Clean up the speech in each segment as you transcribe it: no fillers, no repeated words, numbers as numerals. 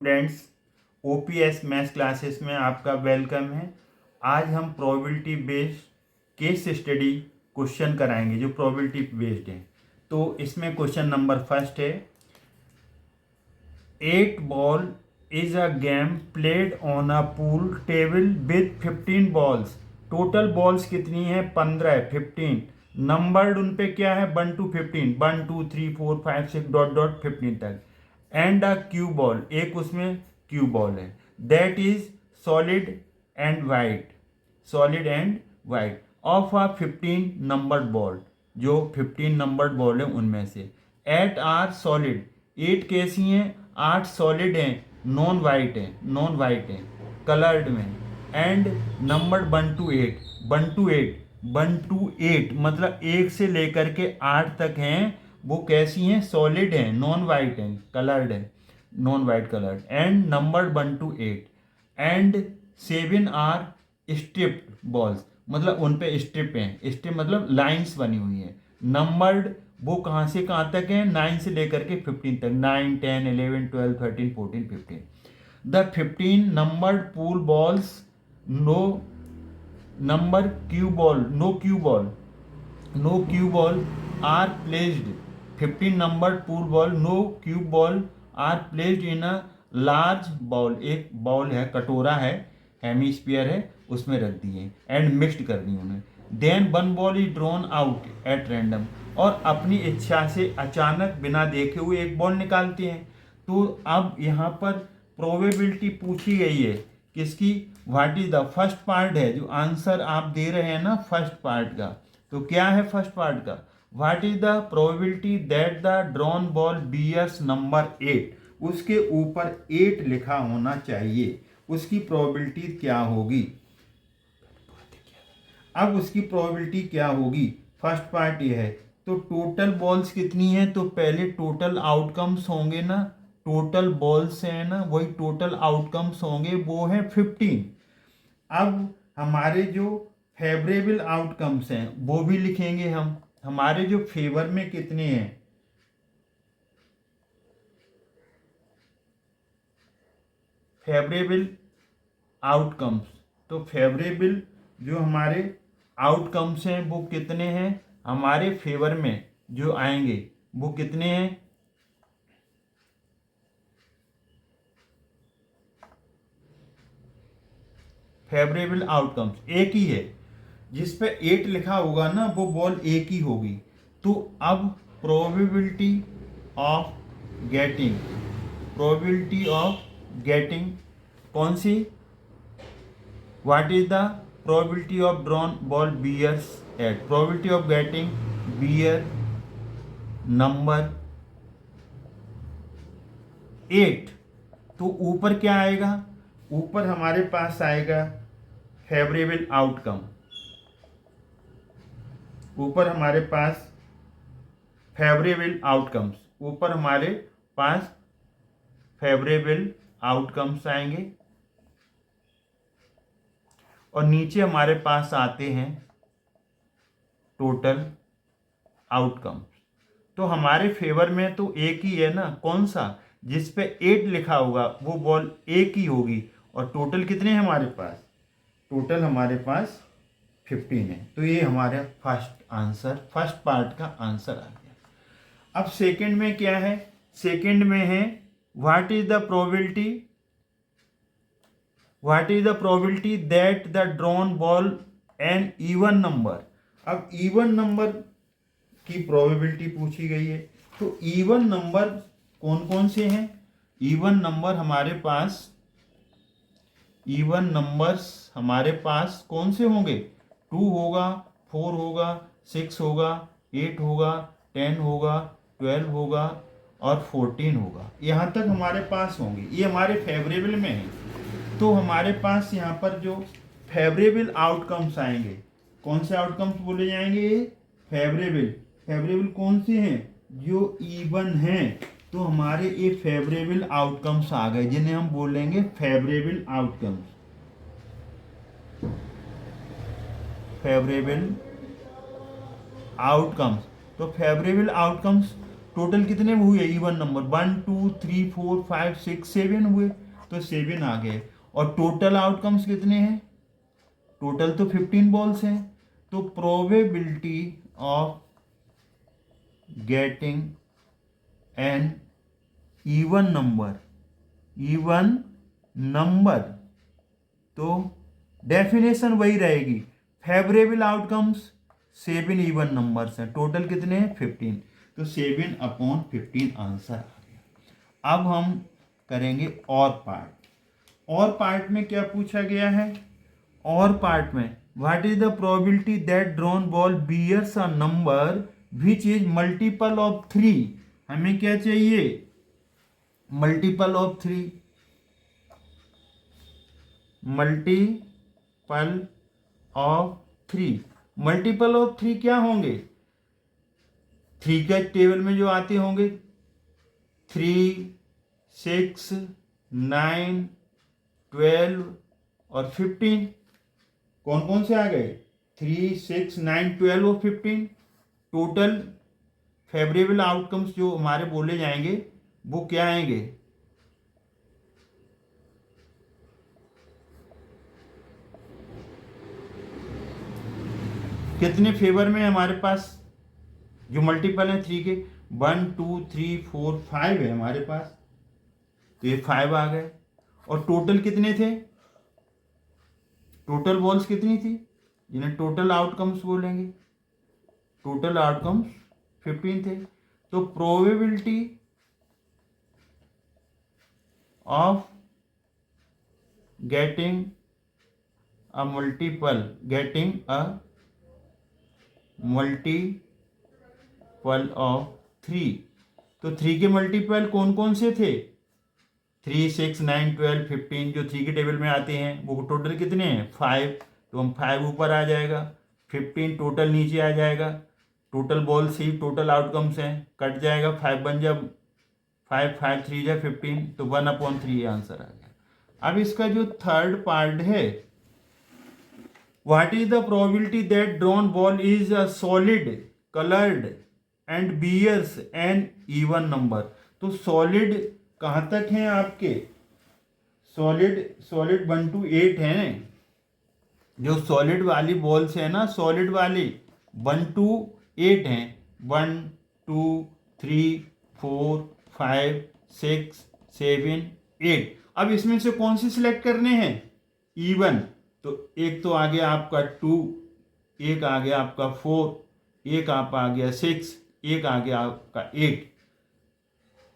Students, OPS maths classes में आपका welcome है। आज हम probability based case study question कराएंगे जो प्रोबेबिलिटी बेस्ड है। तो इसमें क्वेश्चन नंबर फर्स्ट है, 8 ball is a game played on a pool table with 15 balls. Total balls कितनी है? 15 है, 15 नंबर्ड उन पे क्या है? 1 to 15, 1 2 3 4 5 6 डॉट डॉट 15 तक। एंड अ क्यू बॉल, एक उसमें क्यू बॉल है, that is solid and white, solid and white of a 15 numbered ball, जो 15 नंबर्ड बॉल है उनमें से। एट आर सॉलिड, 8 कैसी हैं? 8 सॉलिड हैं, नॉन वाइट है, नॉन वाइट है, कलर्ड में। And number 1 to 8, 1 to 8, 1 to 8 मतलब 1 से लेकर के 8 तक हैं, वो कैसी हैं? सॉलिड हैं, नॉन वाइट हैं, कलर्ड है, non white coloured. And number 1 to 8 and 7 are striped balls, मतलब उन पे स्ट्रिप हैं, स्ट्रिप मतलब लाइंस बनी हुई हैं। नंबर्ड वो कहाँ से कहाँ तक है? 9 से लेकर के 15 तक, 9 10 11 12 13 14 15। The 15 numbered pool balls, no number cue ball, no cue ball, no cue ball are placed, 15 number pool ball, no cue ball are placed in a large ball, एक बॉल है, कटोरा है, हेमीस्फीयर है, उसमें रख दिए एंड मिक्सड कर दी उन्हें। Then 1 ball is drawn out at random, और अपनी इच्छा से अचानक बिना देखे हुए एक बॉल निकालते हैं। तो अब यहाँ पर प्रोबेबिलिटी पूछी गई है किसकी? What is the first part है, जो आंसर आप दे रहे हैं ना फर्स्ट पार्ट का, तो क्या है फर्स्ट पार्ट का? What is the probability that the drawn ball bears number 8, उसके ऊपर 8 लिखा होना चाहिए, उसकी प्रोबेबिलिटी क्या होगी? अब उसकी प्रोबेबिलिटी क्या होगी? फर्स्ट पार्ट ये है, तो टोटल बॉल्स कितनी है? तो पहले टोटल आउटकम्स होंगे ना, टोटल बॉल्स हैं ना, वही टोटल आउटकम्स होंगे, वो है 15। अब हमारे जो फेवरेबल आउटकम्स हैं वो भी लिखेंगे हम, हमारे जो फेवर में कितने हैं? फेवरेबल आउटकम्स, तो फेवरेबल जो हमारे आउटकम्स हैं वो कितने हैं हमारे फेवर में जो आएंगे, वो कितने हैं? फेवरेबल आउटकम्स एक ही है, जिस पे 8 लिखा होगा ना वो बॉल एक ही होगी। तो अब probability of getting, probability of getting कौन सी? What is the probability of drawn ball bears eight, probability of getting bear number 8। तो ऊपर क्या आएगा? ऊपर हमारे पास आएगा फेवरेबल आउटकम, ऊपर हमारे पास फेवरेबल आउटकम्स, ऊपर हमारे पास फेवरेबल आउटकम्स आएंगे, और नीचे हमारे पास आते हैं टोटल आउटकम्स। तो हमारे फेवर में तो एक ही है ना, कौन सा? जिस पे 8 लिखा होगा वो बॉल एक ही होगी, और टोटल कितने हैं हमारे पास? टोटल हमारे पास 15 है। तो ये हमारा फर्स्ट आंसर, फर्स्ट पार्ट का आंसर आ गया। अब सेकंड में क्या है? सेकंड में है what is the probability, what is the probability that the drawn ball an even number. अब इवन नंबर की प्रोबेबिलिटी पूछी गई है, तो इवन नंबर कौन कौन से हैं? इवन नंबर हमारे पास, इवन नंबर्स हमारे पास कौन से होंगे? 2 होगा, 4 होगा, 6 होगा, 8 होगा, 10 होगा, 12 होगा और 14 होगा। यहाँ तक हमारे पास होंगे, ये हमारे फेवरेबल में है। तो हमारे पास यहाँ पर जो फेवरेबल आउटकम्स आएंगे, कौन से आउटकम्स बोले जाएंगे? फेवरेबल, फेवरेबल कौन से हैं? जो इवन हैं। तो हमारे ये फेवरेबल आउटकम्स आ गए, जिन्हें हम बोलेंगे फेवरेबल आउटकम्स, फेवरेबल आउटकम्स। तो फेवरेबल आउटकम्स टोटल कितने हुए इवन नंबर, 1 2 3 4 5 6 7 हुए, तो 7 आ गए। और टोटल आउटकम्स कितने हैं, टोटल तो 15 बॉल्स हैं, तो probability of getting an even number, तो डेफिनेशन वही रहेगी, फेवरेबल आउटकम्स 7 इवन नंबर्स हैं, टोटल कितने हैं 15, तो 7/15 आंसर आ गया। अब हम करेंगे और पार्ट में क्या पूछा गया है, और पार्ट में what is the probability that drawn ball bears a number which is multiple of 3, हमें क्या चाहिए, मल्टीपल ऑफ 3, मल्टीपल ऑफ 3 क्या होंगे, 3 के टेबल में जो आते होंगे 3 6 9 12 और 15, कौन कौन से आ गए, 3 6 9 12 और 15, टोटल फेवरेबल आउटकम्स जो हमारे बोले जाएंगे वो क्या आएंगे, कितने फेवर में हमारे पास जो मल्टीपल है 3 के, 1 2 3 4 5 है हमारे पास, तो ये 5 आ गए। और टोटल कितने थे, टोटल बॉल्स कितनी थी, जिन्हें टोटल आउटकम्स बोलेंगे, टोटल आउटकम्स 15 थे, तो probability of getting a multiple of 3, तो 3 के मल्टीपल कौन कौन से थे, 3 6 9 12 15 जो 3 के टेबल में आते हैं वो टोटल कितने हैं 5, तो हम 5 ऊपर आ जाएगा, 15 टोटल नीचे आ जाएगा, टोटल बॉल्स ही टोटल आउटकम्स हैं, कट जाएगा 5 बन जा 5 5 3 जा 15, तो 1/3 आंसर आ गया। अब इसका जो थर्ड पार्ट है, what is the probability that drawn ball is a solid coloured and bears an even number, तो सॉलिड कहाँ तक हैं आपके, सॉलिड 1 to 8 हैं, जो सॉलिड वाली बॉल्स है ना, सॉलिड वाली 1 to 8 हैं, 1 2 3 4 5 6 7 8, अब इसमें से कौन से सिलेक्ट करने हैं, इवन, तो एक तो आ गया आपका 2, एक आ गया आपका 4, एक आप आ गया 6, एक आ गया आपका 8,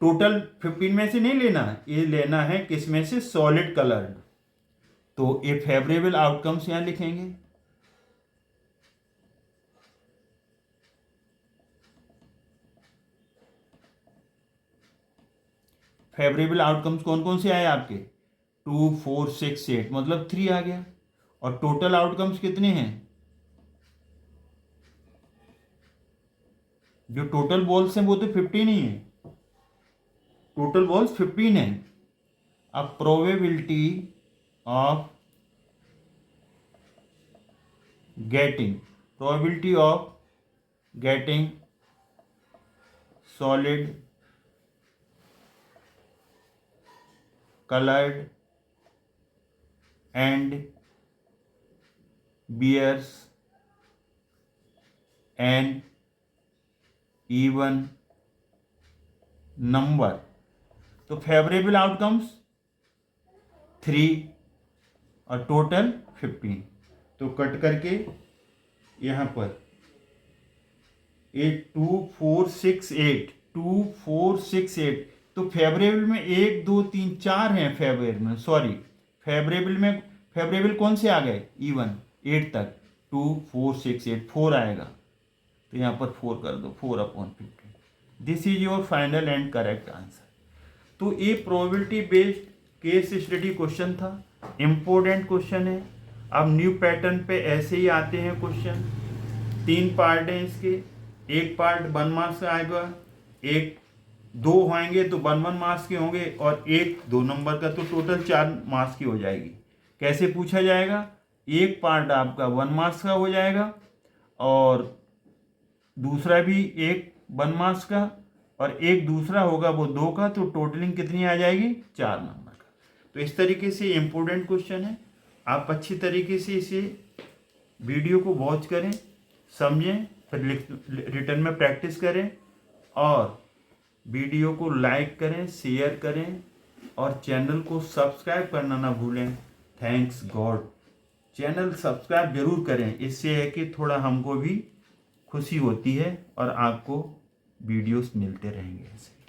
टोटल 15 में से नहीं लेना, ये लेना है किस में से, सॉलिड कलर्ड, तो ये फेवरेबल आउटकम्स यहां लिखेंगे, फेवरेबल आउटकम्स कौन कौन से आए आपके, 2 4 6 8, मतलब 3 आ गया। और टोटल आउटकम्स कितने हैं, जो टोटल बॉल्स हैं वो तो 15 ही है, टोटल बॉल्स 15 है। अब probability of getting solid colored and bears an even number, तो फेवरेबल आउटकम्स 3 और टोटल 15, तो कट करके यहाँ पर 8 2 4 6 8 2 4 6 8, तो फेवरेबल में 1 2 3 4 हैं, फेवरेबल कौन से आ गए, इवन 8 तक, 2 4 6 8 4 आएगा, तो यहाँ पर 4 कर दो, 4/15, this is your final and correct answer. तो ये probability based case study question था, इम्पोर्टेंट क्वेश्चन है। अब न्यू पैटर्न पे ऐसे ही आते हैं क्वेश्चन, 3 पार्ट हैं इसके, एक पार्ट 1 मार्क्स का आएगा, एक 2 होंगे तो 1 मार्क्स के होंगे, और एक 2 नंबर का, तो टोटल 4 मार्क्स की हो जाएगी। कैसे पूछा जाएगा, एक पार्ट आपका 1 मार्क्स का हो जाएगा और दूसरा भी एक 1 मार्क्स का, और एक दूसरा होगा वो 2 का, तो टोटलिंग कितनी आ जाएगी, 4 नंबर का। तो इस तरीके से इम्पोर्टेंट क्वेश्चन है। आप अच्छी तरीके से इसे वीडियो को वॉच करें, समझें, फिर रिटर्न में प्रैक्टिस करें, और वीडियो को लाइक करें, शेयर करें, और चैनल को सब्सक्राइब करना ना भूलें। Thanks God. चैनल सब्सक्राइब जरूर करें, इससे है कि थोड़ा हमको भी खुशी होती है और आपको वीडियोस मिलते रहेंगे ऐसे।